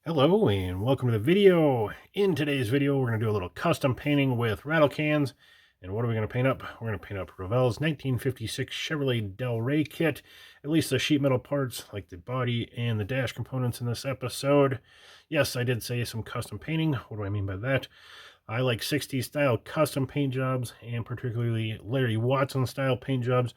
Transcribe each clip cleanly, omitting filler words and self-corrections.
Hello and welcome to the video. In today's video, we're going to do a little custom painting with rattle cans. And what are we going to paint up? We're going to paint up Revell's 1956 Chevrolet Del Ray kit, at least the sheet metal parts like the body and the dash components in this episode. Yes, I did say some custom painting. What do I mean by that? I like 60s style custom paint jobs, and particularly Larry Watson style paint jobs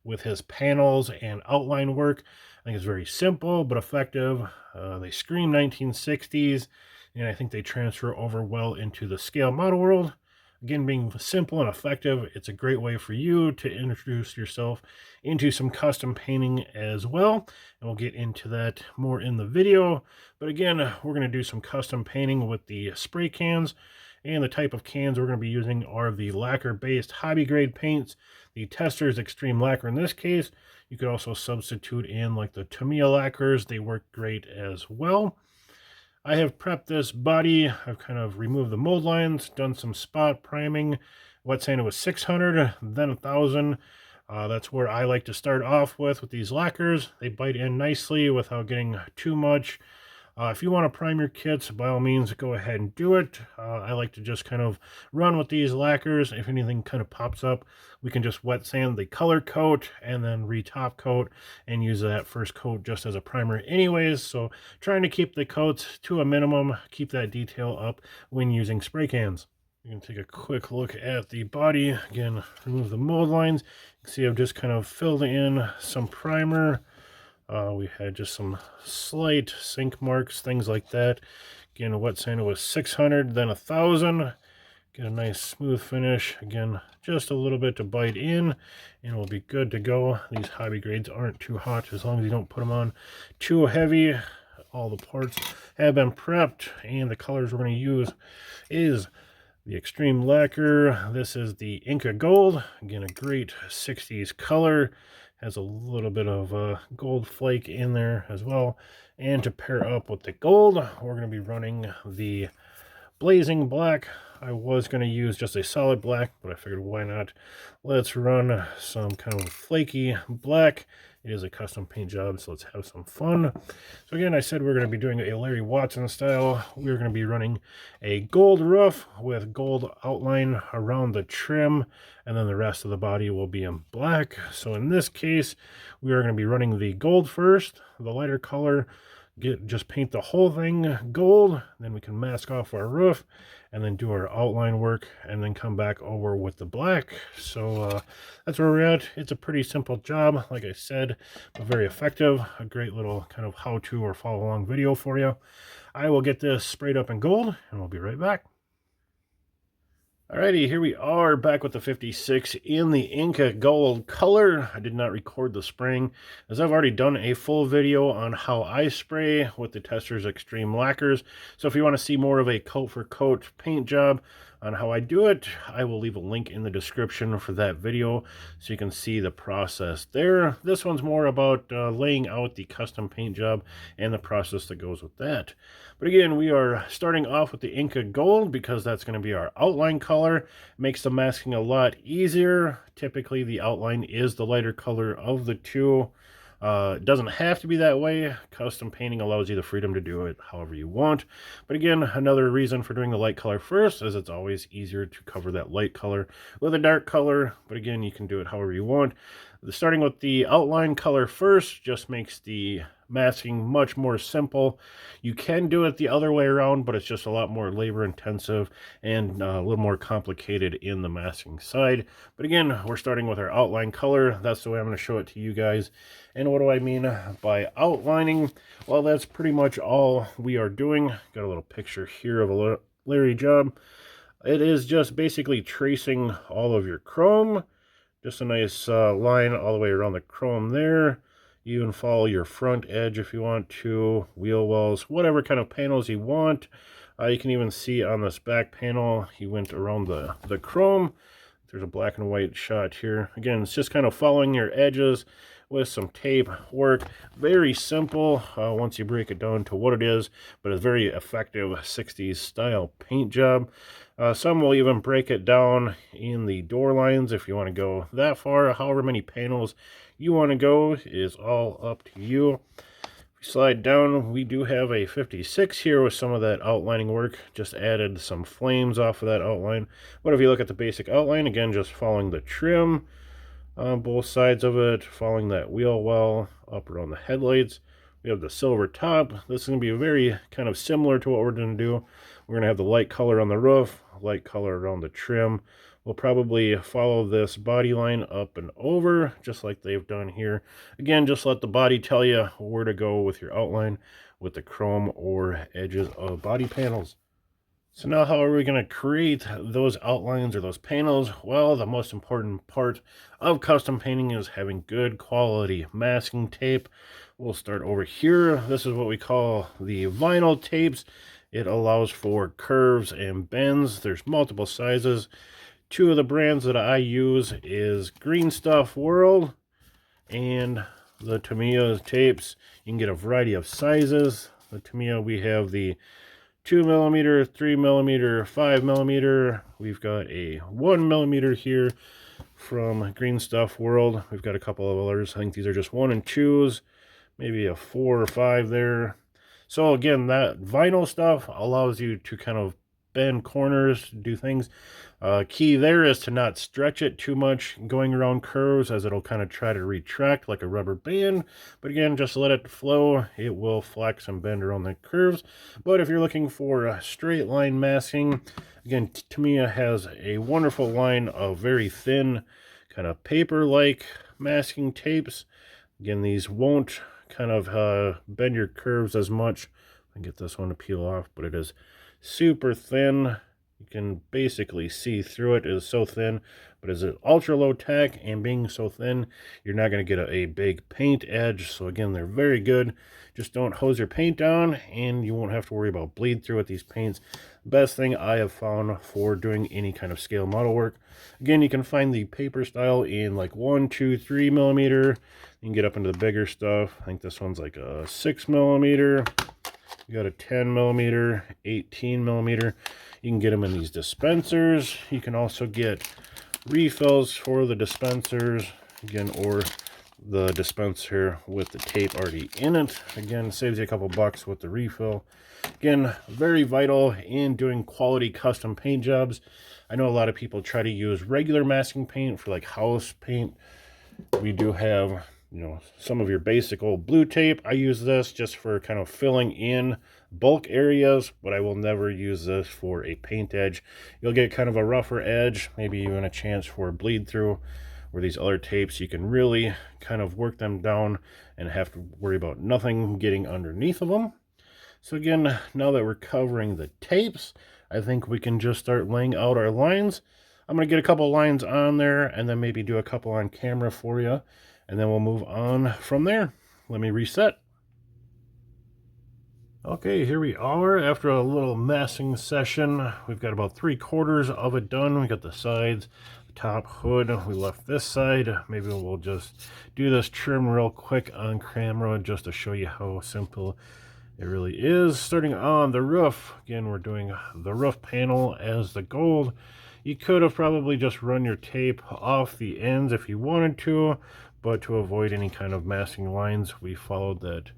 with his panels and outline work. I think it's very simple but effective. They scream 1960s, and I think they transfer over well into the scale model world. Again, being simple and effective, it's a great way for you to introduce yourself into some custom painting as well. And we'll get into that more in the video. But again, we're going to do some custom painting with the spray cans. And the type of cans we're going to be using are the lacquer-based hobby grade paints, the Testors Extreme Lacquer in this case. You could also substitute in like the Tamiya Lacquers. They work great as well. I have prepped this body. I've kind of removed the mold lines, done some spot priming. Wet sand it was 600, then 1,000. That's where I like to start off with these lacquers. They bite in nicely without getting too much. If you want to prime your kits, by all means, go ahead and do it. I like to just kind of run with these lacquers. If anything kind of pops up, we can just wet sand the color coat and then re-top coat and use that first coat just as a primer anyways. So trying to keep the coats to a minimum, keep that detail up when using spray cans. You can take a quick look at the body. Again, remove the mold lines. You can see I've just kind of filled in some primer. We had just some slight sink marks, things like that. Again, wet sand was 600, then 1,000. Get a nice smooth finish. Again, just a little bit to bite in, and we'll be good to go. These hobby grades aren't too hot as long as you don't put them on too heavy. All the parts have been prepped, and the colors we're going to use is the Extreme Lacquer. This is the Inca Gold. Again, a great 60s color. Has a little bit of gold flake in there as well. And to pair up with the gold, we're going to be running the Blazing Black. I was going to use just a solid black, but I figured why not? Let's run some kind of flaky black. It is a custom paint job, so let's have some fun. So again, I said we're going to be doing a Larry Watson style. We're going to be running a gold roof with gold outline around the trim, and then the rest of the body will be in black. So in this case, we are going to be running the gold first, the lighter color. Just paint the whole thing gold, then we can mask off our roof and then do our outline work and then come back over with the black. So that's where we're at. It's a pretty simple job, like I said, but very effective. A great little kind of how-to or follow along video for you. I will get this sprayed up in gold and we'll be right back. Alrighty, here we are back with the 56 in the Inca Gold color. I did not record the spraying, as I've already done a full video on how I spray with the Testors Extreme Lacquers. So if you want to see more of a coat-for-coat paint job on how I do it, I will leave a link in the description for that video so you can see the process there. This one's more about laying out the custom paint job and the process that goes with that. But again, we are starting off with the Inca Gold because that's going to be our outline color. Makes the masking a lot easier. Typically, the outline is the lighter color of the two. It doesn't have to be that way. Custom painting allows you the freedom to do it however you want. But again, another reason for doing the light color first is it's always easier to cover that light color with a dark color. But again, you can do it however you want. Starting with the outline color first just makes the masking much more simple. You can do it the other way around, but it's just a lot more labor intensive and a little more complicated in the masking side. But again, we're starting with our outline color. That's the way I'm going to show it to you guys. And what do I mean by outlining? Well, that's pretty much all we are doing. Got a little picture here of a Larry job. It is just basically tracing all of your chrome. Just a nice line all the way around the chrome there. You even follow your front edge if you want to, wheel wells, whatever kind of panels you want. You can even see on this back panel, he went around the chrome. There's a black and white shot here. Again, it's just kind of following your edges with some tape work. Very simple once you break it down to what it is, but it's very effective 60s style paint job. Some will even break it down in the door lines if you want to go that far. However many panels you want to go is all up to you. If Slide down, we do have a 56 here with some of that outlining work. Just added some flames off of that outline. But if you look at the basic outline, again, just following the trim on both sides of it, following that wheel well up around the headlights. We have the silver top. This is going to be very kind of similar to what we're going to do. We're going to have the light color on the roof, light color around the trim. We'll probably follow this body line up and over, just like they've done here. Again, just let the body tell you where to go with your outline with the chrome or edges of body panels. So now how are we going to create those outlines or those panels? Well, the most important part of custom painting is having good quality masking tape. We'll start over here. This is what we call the vinyl tapes. It allows for curves and bends. There's multiple sizes. Two of the brands that I use is Green Stuff World and the Tamiya tapes. You can get a variety of sizes. The Tamiya, we have the 2mm, 3mm, 5mm. We've got a 1mm here from Green Stuff World. We've got a couple of others. I think these are just 1 and 2s, maybe a 4 or 5 there. So again, that vinyl stuff allows you to kind of bend corners, do things. Key there is to not stretch it too much going around curves, as it'll kind of try to retract like a rubber band. But again, just let it flow. It will flex and bend around the curves. But if you're looking for a straight line masking, again, Tamiya has a wonderful line of very thin kind of paper-like masking tapes. Again, these won't kind of bend your curves as much. I can get this one to peel off, but it is super thin. You can basically see through it. It is so thin, but it's ultra low tech, and being so thin, you're not going to get a big paint edge. So again, they're very good. Just don't hose your paint down, and you won't have to worry about bleed through with these paints. Best thing I have found for doing any kind of scale model work. Again, you can find the paper style in like 1, 2, 3mm. You can get up into the bigger stuff. I think this one's like a 6mm. You got a 10mm, 18mm. You can get them in these dispensers. You can also get refills for the dispensers, again, or the dispenser with the tape already in it. Again, saves you a couple bucks with the refill. Again, very vital in doing quality custom paint jobs. I know a lot of people try to use regular masking paint for like house paint. We do have, you know, some of your basic old blue tape. I use this just for kind of filling in bulk areas, but I will never use this for a paint edge. You'll get kind of a rougher edge, maybe even a chance for bleed through, where these other tapes, you can really kind of work them down and have to worry about nothing getting underneath of them. So again, now that we're covering the tapes, I think we can just start laying out our lines. I'm going to get a couple lines on there and then maybe do a couple on camera for you. And then we'll move on from there. Let me reset. Okay, here we are after a little masking session. We've got about 3/4 of it done. We got the sides, the top, hood. We left this side. Maybe we'll just do this trim real quick on camera just to show you how simple it really is. Starting on the roof. Again, we're doing the roof panel as the gold. You could have probably just run your tape off the ends if you wanted to, but to avoid any kind of masking lines, we followed that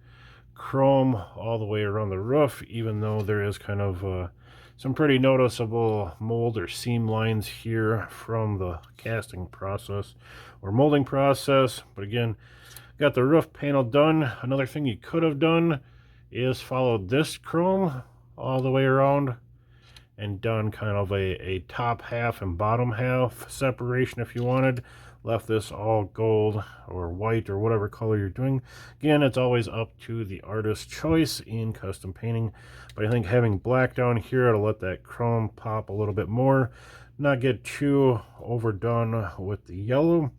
chrome all the way around the roof, even though there is kind of some pretty noticeable mold or seam lines here from the casting process or molding process. But again, got the roof panel done. Another thing you could have done is followed this chrome all the way around and done kind of a top half and bottom half separation if you wanted. Left this all gold or white or whatever color you're doing. Again, it's always up to the artist's choice in custom painting, but I think having black down here to let that chrome pop a little bit more, not get too overdone with the yellow.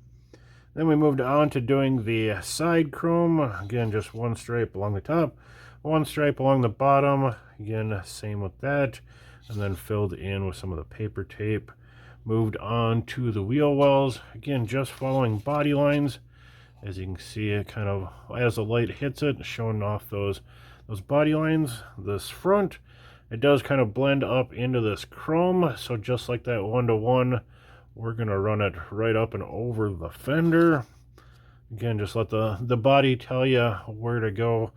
Then we moved on to doing the side chrome. Again, just one stripe along the top, one stripe along the bottom. Again, same with that, and then filled in with some of the paper tape. Moved on to the wheel wells. Again, just following body lines. As you can see, it kind of, as the light hits it, showing off those body lines. This front, it does kind of blend up into this chrome. So just like that 1-to-1, we're going to run it right up and over the fender. Again, just let the body tell you where to go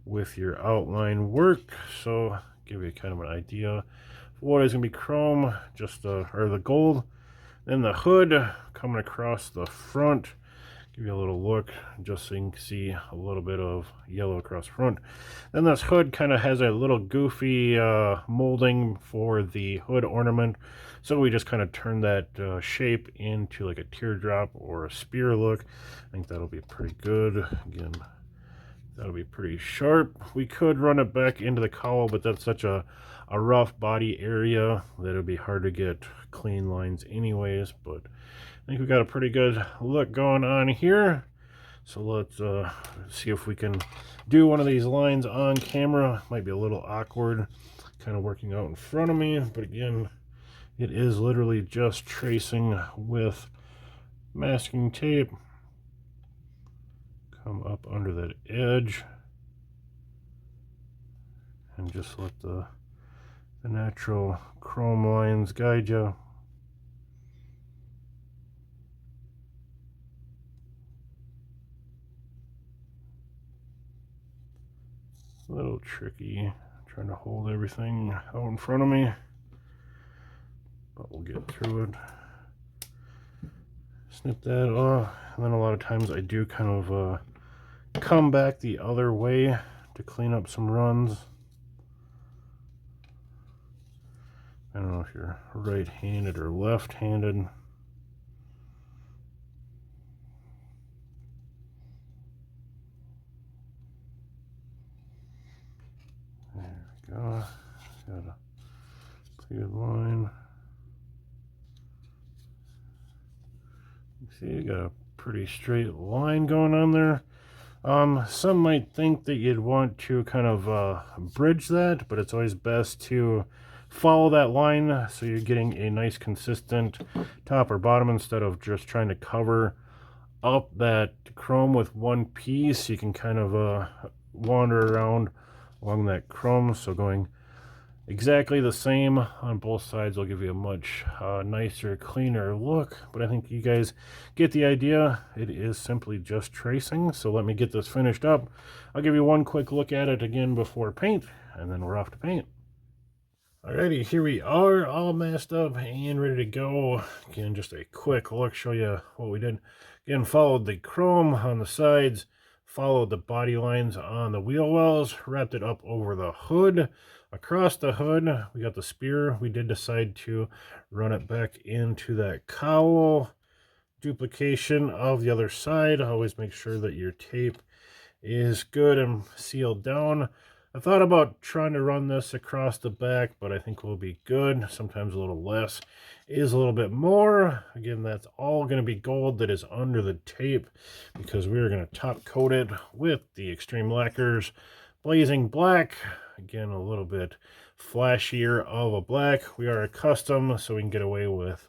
with your outline work. So give you kind of an idea of what is going to be chrome, just or the gold. Then the hood coming across the front. Give you a little look just so you can see a little bit of yellow across the front. Then this hood kind of has a little goofy molding for the hood ornament. So we just kind of turn that shape into like a teardrop or a spear look. I think that'll be pretty good. Again, that'll be pretty sharp. We could run it back into the cowl, but that's such a rough body area that it'll be hard to get clean lines anyways. But I think we got a pretty good look going on here. So let's see if we can do one of these lines on camera. Might be a little awkward, kind of working out in front of me, but again, it is literally just tracing with masking tape. Come up under that edge and just let the natural chrome lines guide you. A little tricky trying to hold everything out in front of me, but we'll get through it. Snip that off, and then a lot of times I do kind of come back the other way to clean up some runs. I don't know if you're right-handed or left-handed. There we go. Got a pretty good line. You see, you got a pretty straight line going on there. Some might think that you'd want to kind of bridge that, but it's always best to follow that line so you're getting a nice consistent top or bottom instead of just trying to cover up that chrome with one piece. You can kind of wander around along that chrome, so going exactly the same on both sides will give you a much nicer, cleaner look. But I think you guys get the idea. It is simply just tracing. So let me get this finished up. I'll give you one quick look at it again before paint, and then we're off to paint. Alrighty, here we are, all masked up and ready to go. Again, just a quick look, show you what we did. Again, followed the chrome on the sides, followed the body lines on the wheel wells, wrapped it up over the hood. Across the hood, we got the spear. We did decide to run it back into that cowl. Duplication of the other side. Always make sure that your tape is good and sealed down. I thought about trying to run this across the back, but I think we'll be good. Sometimes a little less is a little bit more. Again, that's all going to be gold that is under the tape because we're going to top coat it with the Extreme Lacquers Blazing Black. Again, a little bit flashier of a black. We are a custom, so we can get away with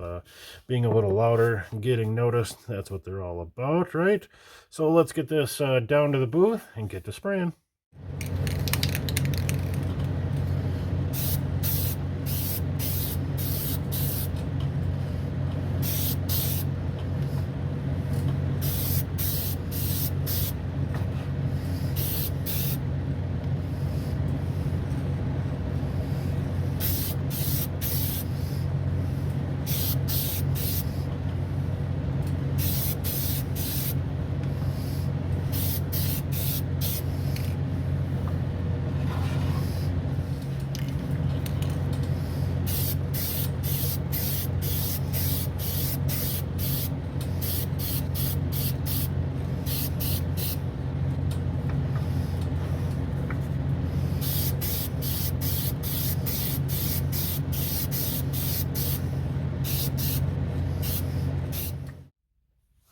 being a little louder and getting noticed. That's what they're all about, right? So let's get this down to the booth and get to spraying.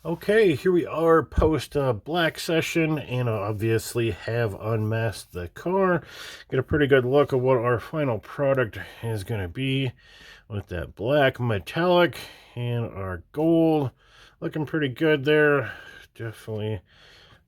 Okay, here we are post black session, and obviously have unmasked the car. Get a pretty good look at what our final product is going to be with that black metallic and our gold. Looking pretty good there. Definitely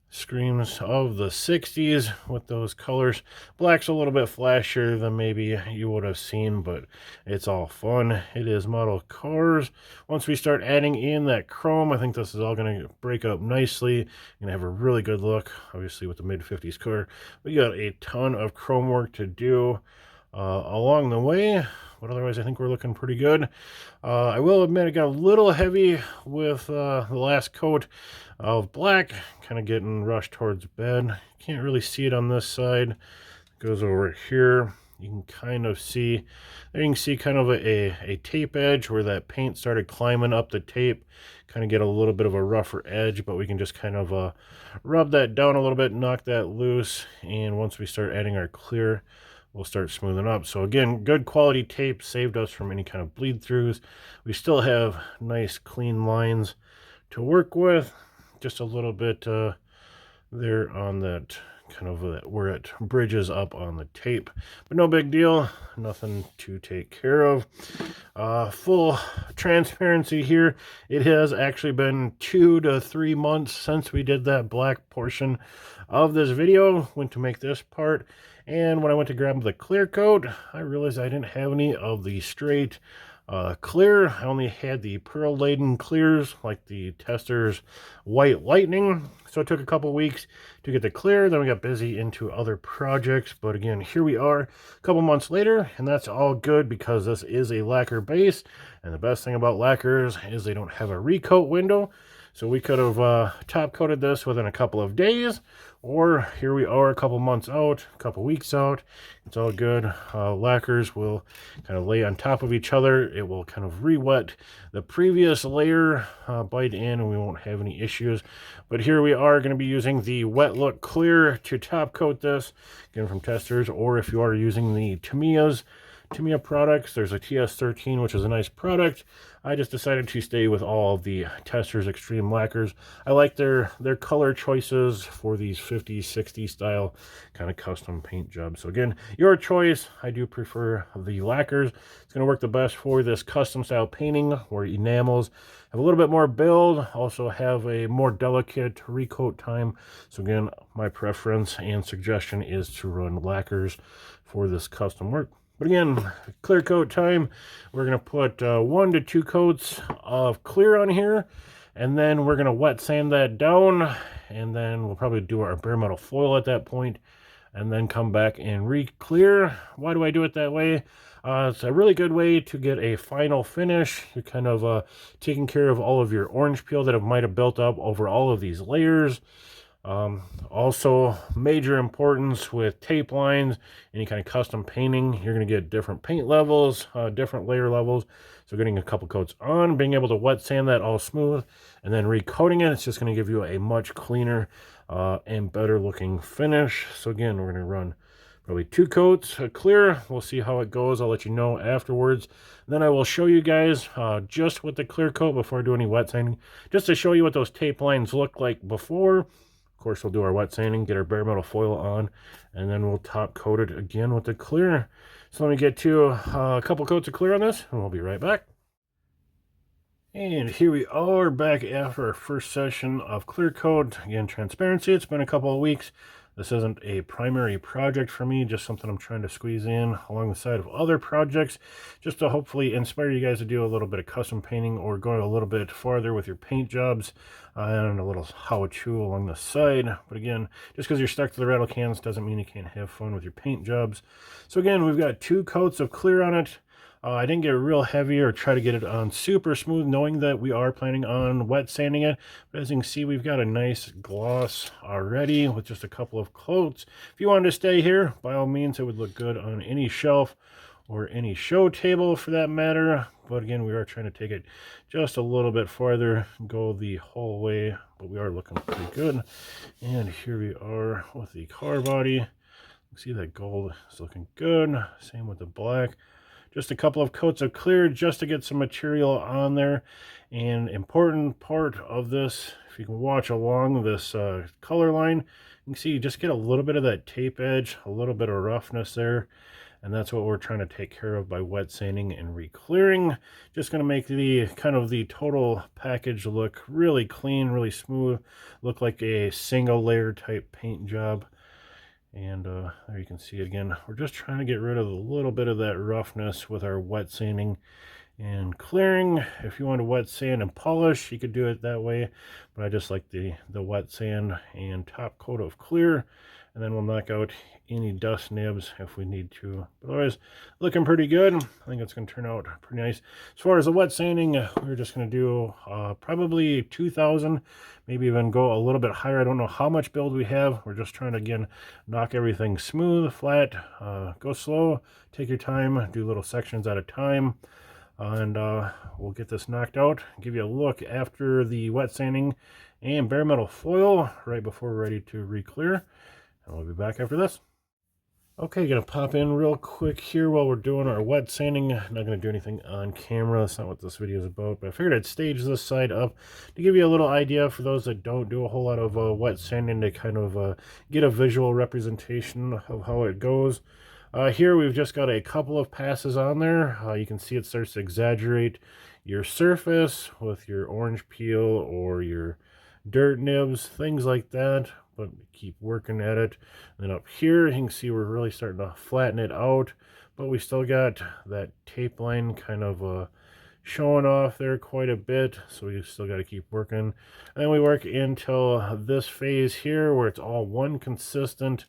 Screams of the 60s with those colors. Black's a little bit flashier than maybe you would have seen, but it's all fun. It is model cars. Once we start adding in that chrome, I think this is all going to break up nicely. Going to have a really good look, obviously with the mid-50s car. We got a ton of chrome work to do along the way, but otherwise I think we're looking pretty good. I will admit it got a little heavy with the last coat of black, kind of getting rushed towards bed. Can't really see it on this side. It goes over here. You can kind of see, there you can see kind of a tape edge where that paint started climbing up the tape, kind of get a little bit of a rougher edge, but we can just kind of rub that down a little bit, knock that loose, and once we start adding our clear, we'll start smoothing up. So again, good quality tape saved us from any kind of bleed throughs. We still have nice clean lines to work with. Just a little bit there on that kind of where it bridges up on the tape, but no big deal, nothing to take care of. Full transparency here, it has actually been 2 to 3 months since we did that black portion of this video. Went to make this part, and when I went to grab the clear coat, I realized I didn't have any of the straight clear. I only had the pearl laden clears like the Testors White Lightning, so it took a couple weeks to get the clear. Then we got busy into other projects, but again, here we are a couple months later, and that's all good because this is a lacquer base, and the best thing about lacquers is they don't have a recoat window. So we could have top coated this within a couple of days, or here we are a couple months out, a couple weeks out. It's all good. Lacquers will kind of lay on top of each other. It will kind of re-wet the previous layer, bite in, and we won't have any issues. But here we are going to be using the Wet Look Clear to top coat this, again from Testors, or if you are using the Tamiya products, there's a TS13, which is a nice product. I just decided to stay with all of the Testors Extreme Lacquers. I like their color choices for these 50s, 60s style kind of custom paint jobs. So again, your choice. I do prefer the lacquers. It's going to work the best for this custom style painting where enamels have a little bit more build, also have a more delicate recoat time. So again, my preference and suggestion is to run lacquers for this custom work. But again, clear coat time. We're going to put 1 to 2 coats of clear on here, and then we're going to wet sand that down, and then we'll probably do our bare metal foil at that point, and then come back and re-clear. Why do I do it that way? It's a really good way to get a final finish. You're kind of taking care of all of your orange peel that might have built up over all of these layers. Also, major importance with tape lines, any kind of custom painting, you're going to get different paint levels, different layer levels. So getting a couple coats on, being able to wet sand that all smooth, and then recoating it, it's just going to give you a much cleaner and better looking finish. So again, we're going to run probably 2 coats clear. We'll see how it goes. I'll let you know afterwards. Then I will show you guys just with the clear coat before I do any wet sanding, just to show you what those tape lines look like before. Of course, we'll do our wet sanding, get our bare metal foil on, and then we'll top coat it again with the clear. So let me get to a couple coats of clear on this, and we'll be right back. And here we are back after our first session of clear coat. Again, transparency. It's been a couple of weeks. This isn't a primary project for me, just something I'm trying to squeeze in along the side of other projects, just to hopefully inspire you guys to do a little bit of custom painting or going a little bit farther with your paint jobs, and a little how-to along the side. But again, just because you're stuck to the rattle cans doesn't mean you can't have fun with your paint jobs. So again, we've got 2 coats of clear on it. I didn't get real heavy or try to get it on super smooth, knowing that we are planning on wet sanding it. But as you can see, we've got a nice gloss already with just a couple of coats. If you wanted to stay here, by all means, it would look good on any shelf or any show table for that matter. But again, we are trying to take it just a little bit farther, go the whole way, but we are looking pretty good. And here we are with the car body. See that gold is looking good. Same with the black. Just a couple of coats of clear just to get some material on there. And important part of this, if you can watch along this color line, you can see you just get a little bit of that tape edge, a little bit of roughness there. and that's what we're trying to take care of by wet sanding and re-clearing. Just going to make the kind of the total package look really clean, really smooth, look like a single layer type paint job. And there you can see it again. We're just trying to get rid of a little bit of that roughness with our wet sanding and clearing. If you want to wet sand and polish, you could do it that way, but I just like the wet sand and top coat of clear, and then we'll knock out any dust nibs if we need to. But otherwise, looking pretty good. I think it's going to turn out pretty nice. As far as the wet sanding, we're just going to do probably 2,000, maybe even go a little bit higher. I don't know how much build we have. We're just trying to, again, knock everything smooth, flat, go slow, take your time, do little sections at a time. And we'll get this knocked out, give you a look after the wet sanding and bare metal foil right before we're ready to re-clear, and we'll be back after this. Okay, gonna pop in real quick here while we're doing our wet sanding. Not gonna do anything on camera, that's not what this video is about, but I figured I'd stage this side up to give you a little idea for those that don't do a whole lot of wet sanding, to kind of get a visual representation of how it goes. Here we've just got a couple of passes on there. You can see it starts to exaggerate your surface with your orange peel or your dirt nibs, things like that, but keep working at it. And then up here you can see we're really starting to flatten it out, but we still got that tape line kind of showing off there quite a bit, so we still got to keep working. And then we work until this phase here where it's all one consistent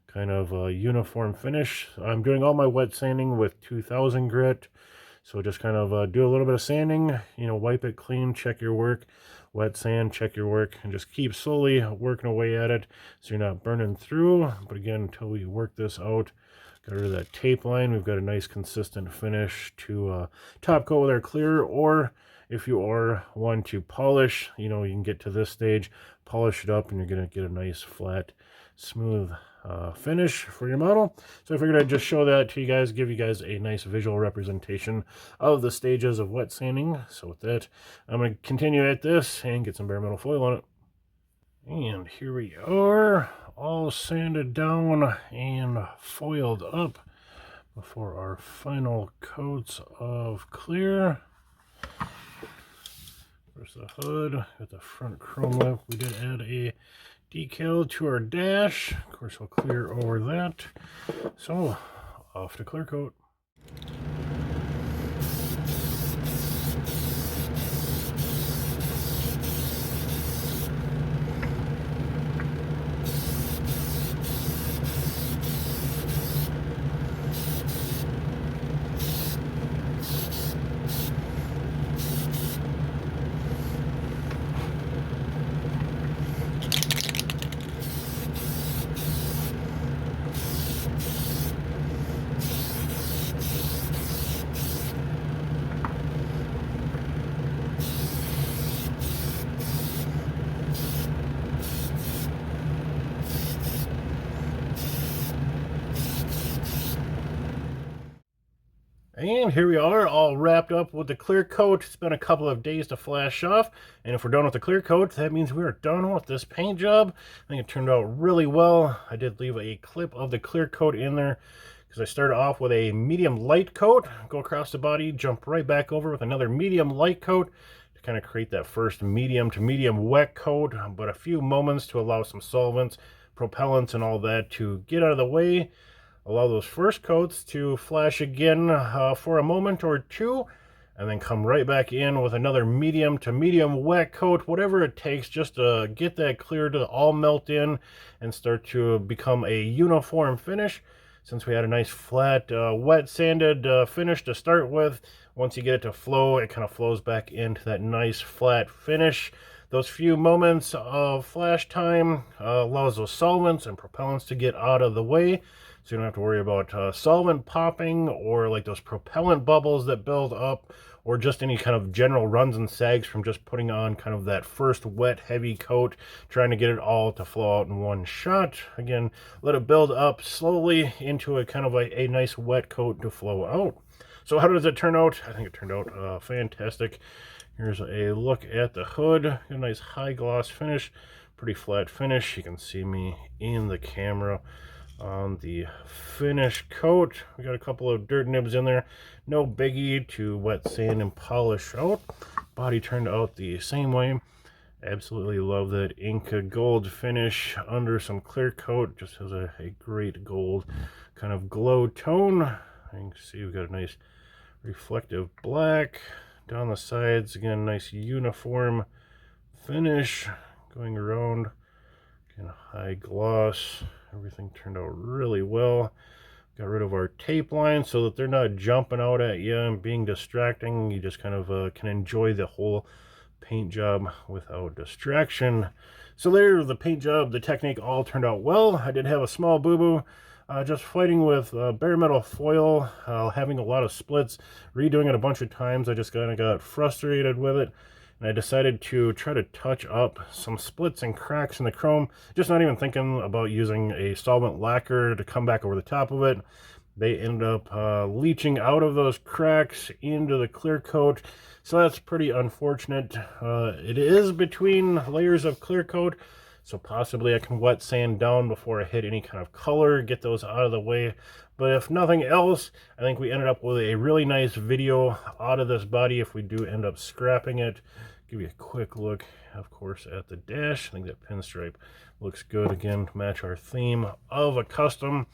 kind of a uniform finish. I'm doing all my wet sanding with 2000 grit, so just kind of do a little bit of sanding, you know, wipe it clean, check your work, wet sand, check your work, and just keep slowly working away at it so you're not burning through. But again, until we work this out, got rid of that tape line, we've got a nice consistent finish to top coat with our clear. Or if you are one to polish, you know, you can get to this stage, polish it up, and you're going to get a nice flat smooth finish for your model. So I figured I'd just show that to you guys, give you guys a nice visual representation of the stages of wet sanding. So with that, I'm going to continue at this and get some bare metal foil on it. And here we are, all sanded down and foiled up before our final coats of clear. There's the hood, got the front chrome lip. We did add a decal to our dash. Of course, we'll clear over that. So, off to clear coat. And here we are, all wrapped up with the clear coat. It's been a couple of days to flash off, and if we're done with the clear coat, that means we are done with this paint job. I think it turned out really well. I did leave a clip of the clear coat in there because I started off with a medium light coat, go across the body, jump right back over with another medium light coat to kind of create that first medium to medium wet coat, but a few moments to allow some solvents, propellants, and all that to get out of the way. Allow those first coats to flash again for a moment or two, and then come right back in with another medium to medium wet coat, whatever it takes, just to get that clear to all melt in and start to become a uniform finish. Since we had a nice flat wet sanded finish to start with, once you get it to flow, it kind of flows back into that nice flat finish. Those few moments of flash time allows those solvents and propellants to get out of the way, so you don't have to worry about solvent popping or like those propellant bubbles that build up, or just any kind of general runs and sags from just putting on kind of that first wet heavy coat, trying to get it all to flow out in one shot. Again, let it build up slowly into a kind of a nice wet coat to flow out. So how does it turn out? I think it turned out fantastic. Here's a look at the hood. Got a nice high gloss finish, pretty flat finish. You can see me in the camera on the finish coat. We got a couple of dirt nibs in there. No biggie to wet sand and polish out. Body turned out the same way. Absolutely love that Inca gold finish under some clear coat. Just has a great gold kind of glow tone. You can see we've got a nice reflective black down the sides. Again, nice uniform finish going around. Again, high gloss. Everything turned out really well. Got rid of our tape lines so that they're not jumping out at you and being distracting. You just kind of can enjoy the whole paint job without distraction. So there, the paint job, the technique all turned out well. I did have a small boo-boo. Just fighting with bare metal foil, having a lot of splits, redoing it a bunch of times. I just kind of got frustrated with it, and I decided to try to touch up some splits and cracks in the chrome, just not even thinking about using a solvent lacquer to come back over the top of it. They ended up leaching out of those cracks into the clear coat, so that's pretty unfortunate. It is between layers of clear coat, so possibly I can wet sand down before I hit any kind of color, get those out of the way. But if nothing else, I think we ended up with a really nice video out of this body if we do end up scrapping it. Give you a quick look, of course, at the dash. I think that pinstripe looks good, again, to match our theme of a custom.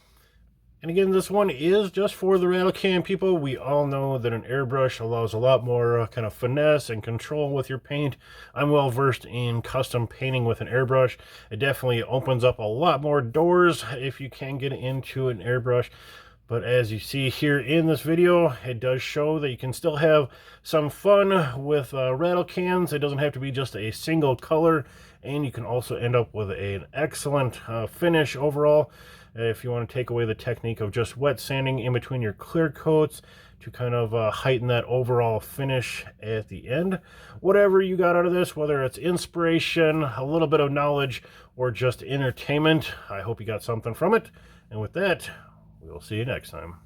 And again, this one is just for the rattle can people. We all know that an airbrush allows a lot more kind of finesse and control with your paint. I'm well versed in custom painting with an airbrush. It definitely opens up a lot more doors if you can get into an airbrush. But as you see here in this video, it does show that you can still have some fun with rattle cans. It doesn't have to be just a single color, and you can also end up with an excellent finish overall. If you want to take away the technique of just wet sanding in between your clear coats to kind of heighten that overall finish at the end. Whatever you got out of this, whether it's inspiration, a little bit of knowledge, or just entertainment, I hope you got something from it. And with that, we'll see you next time.